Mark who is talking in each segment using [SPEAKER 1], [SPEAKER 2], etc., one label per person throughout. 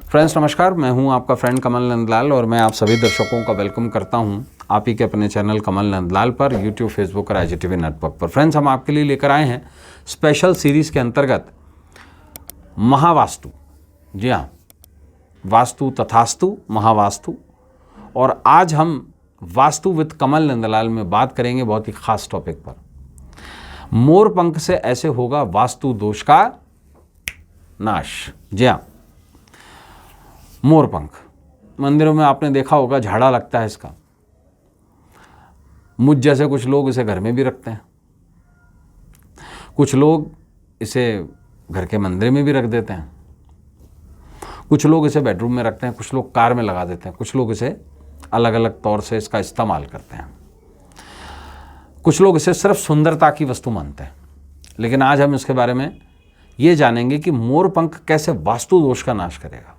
[SPEAKER 1] Friends नमस्कार, मैं हूं आपका फ्रेंड कमल नंदलाल और मैं आप सभी दर्शकों का वेलकम करता हूं आप ही के अपने चैनल कमल नंदलाल पर यूट्यूब, फेसबुक और IGTV नेटवर्क पर। फ्रेंड्स, हम आपके लिए लेकर आए हैं स्पेशल सीरीज़ के अंतर्गत महावास्तु। जी हाँ, वास्तु तथास्तु, महावास्तु। और आज हम वास्तु विद कमल नंदलाल में बात करेंगे बहुत ही खास टॉपिक पर। मोर पंख से ऐसे होगा वास्तु दोष का नाश। जी हाँ, मोर पंख मंदिरों में आपने देखा होगा, झाड़ा लगता है इसका। मुझ जैसे कुछ लोग इसे घर में भी रखते हैं, कुछ लोग इसे घर के मंदिर में भी रख देते हैं, कुछ लोग इसे बेडरूम में रखते हैं, कुछ लोग कार में लगा देते हैं, कुछ लोग इसे अलग अलग तौर से इसका इस्तेमाल करते हैं, कुछ लोग इसे सिर्फ सुंदरता की वस्तु मानते हैं। लेकिन आज हम इसके बारे में ये जानेंगे कि मोर पंख कैसे वास्तु दोष का नाश करेगा।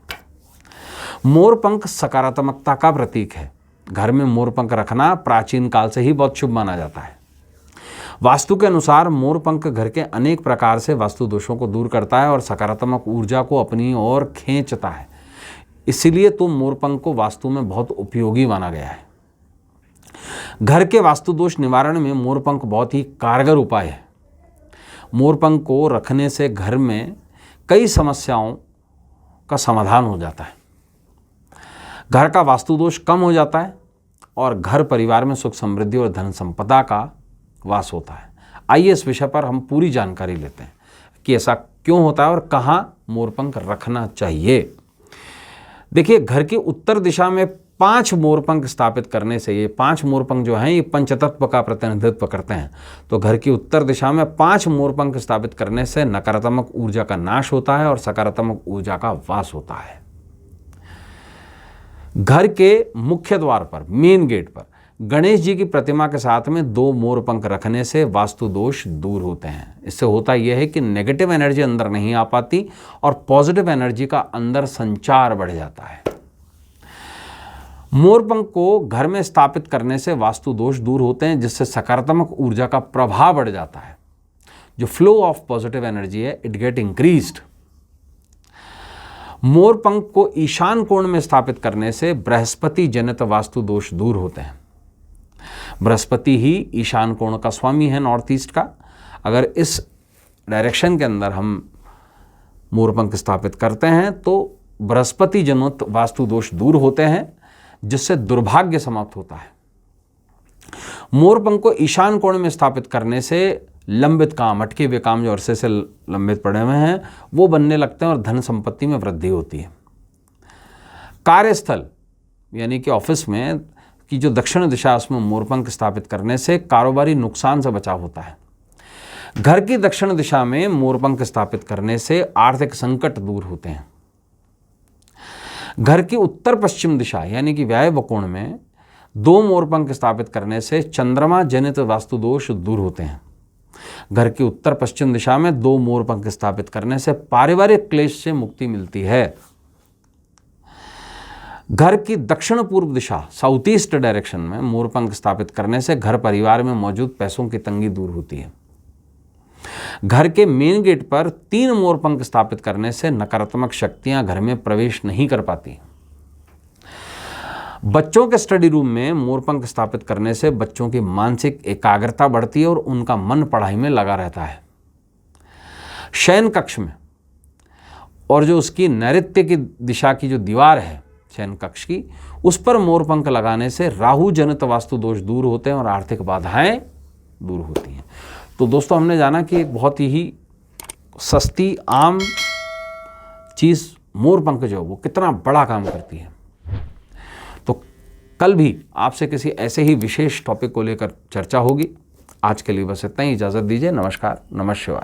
[SPEAKER 1] मोर पंख सकारात्मकता का प्रतीक है। घर में मोर पंख रखना प्राचीन काल से ही बहुत शुभ माना जाता है। वास्तु के अनुसार मोर पंख घर के अनेक प्रकार से वास्तु दोषों को दूर करता है और सकारात्मक ऊर्जा को अपनी ओर खींचता है। इसीलिए तो मोर पंख को वास्तु में बहुत उपयोगी माना गया है। घर के वास्तु दोष निवारण में मोर पंख बहुत ही कारगर उपाय है। मोर पंख को रखने से घर में कई समस्याओं का समाधान हो जाता है, घर का वास्तु दोष कम हो जाता है और घर परिवार में सुख समृद्धि और धन संपदा का वास होता है। आइए इस विषय पर हम पूरी जानकारी लेते हैं कि ऐसा क्यों होता है और कहाँ मोरपंख रखना चाहिए। देखिए, घर की उत्तर दिशा में 5 मोरपंख स्थापित करने से, ये 5 मोरपंख जो हैं ये पंचतत्व का प्रतिनिधित्व करते हैं। तो घर की उत्तर दिशा में 5 मोरपंख स्थापित करने से नकारात्मक ऊर्जा का नाश होता है और सकारात्मक ऊर्जा का वास होता है। घर के मुख्य द्वार पर, मेन गेट पर गणेश जी की प्रतिमा के साथ में 2 मोर पंख रखने से वास्तु दोष दूर होते हैं। इससे होता यह है कि नेगेटिव एनर्जी अंदर नहीं आ पाती और पॉजिटिव एनर्जी का अंदर संचार बढ़ जाता है। मोर पंख को घर में स्थापित करने से वास्तु दोष दूर होते हैं, जिससे सकारात्मक ऊर्जा का प्रभाव बढ़ जाता है। जो फ्लो ऑफ पॉजिटिव एनर्जी है, इट गेट इंक्रीज्ड। मोर पंख को ईशान कोण में स्थापित करने से बृहस्पति जनित वास्तु दोष दूर होते हैं। बृहस्पति ही ईशान कोण का स्वामी है, नॉर्थ ईस्ट का। अगर इस डायरेक्शन के अंदर हम मोर पंख स्थापित करते हैं तो बृहस्पति जनित वास्तु दोष दूर होते हैं, जिससे दुर्भाग्य समाप्त होता है। मोर पंख को ईशान कोण में स्थापित करने से लंबित काम, अटके हुए काम जो अरसे से लंबित पड़े हुए हैं, वो बनने लगते हैं और धन संपत्ति में वृद्धि होती है। कार्यस्थल यानी कि ऑफिस में की जो दक्षिण दिशा, उसमें मोरपंख स्थापित करने से कारोबारी नुकसान से बचाव होता है। घर की दक्षिण दिशा में मोरपंख स्थापित करने से आर्थिक संकट दूर होते हैं। घर की उत्तर पश्चिम दिशा यानी कि वायव्य कोण में 2 मोरपंख स्थापित करने से चंद्रमा जनित वास्तु दोष दूर होते हैं। घर की उत्तर पश्चिम दिशा में 2 मोरपंख स्थापित करने से पारिवारिक क्लेश से मुक्ति मिलती है। घर की दक्षिण पूर्व दिशा, साउथ ईस्ट डायरेक्शन में मोरपंख स्थापित करने से घर परिवार में मौजूद पैसों की तंगी दूर होती है। घर के मेन गेट पर 3 मोरपंख स्थापित करने से नकारात्मक शक्तियां घर में प्रवेश नहीं कर पाती। बच्चों के स्टडी रूम में मोरपंख स्थापित करने से बच्चों की मानसिक एकाग्रता बढ़ती है और उनका मन पढ़ाई में लगा रहता है। शयन कक्ष में और जो उसकी नैऋत्य की दिशा की जो दीवार है शयन कक्ष की, उस पर मोरपंख लगाने से राहु जनित वास्तु दोष दूर होते हैं और आर्थिक बाधाएं दूर होती हैं। तो दोस्तों, हमने जाना कि एक बहुत ही सस्ती आम चीज़ मोरपंख जो वो कितना बड़ा काम करती है। तो कल भी आपसे किसी ऐसे ही विशेष टॉपिक को लेकर चर्चा होगी। आज के लिए बस इतना ही, इजाज़त दीजिए। नमस्कार, नमः शिवाय।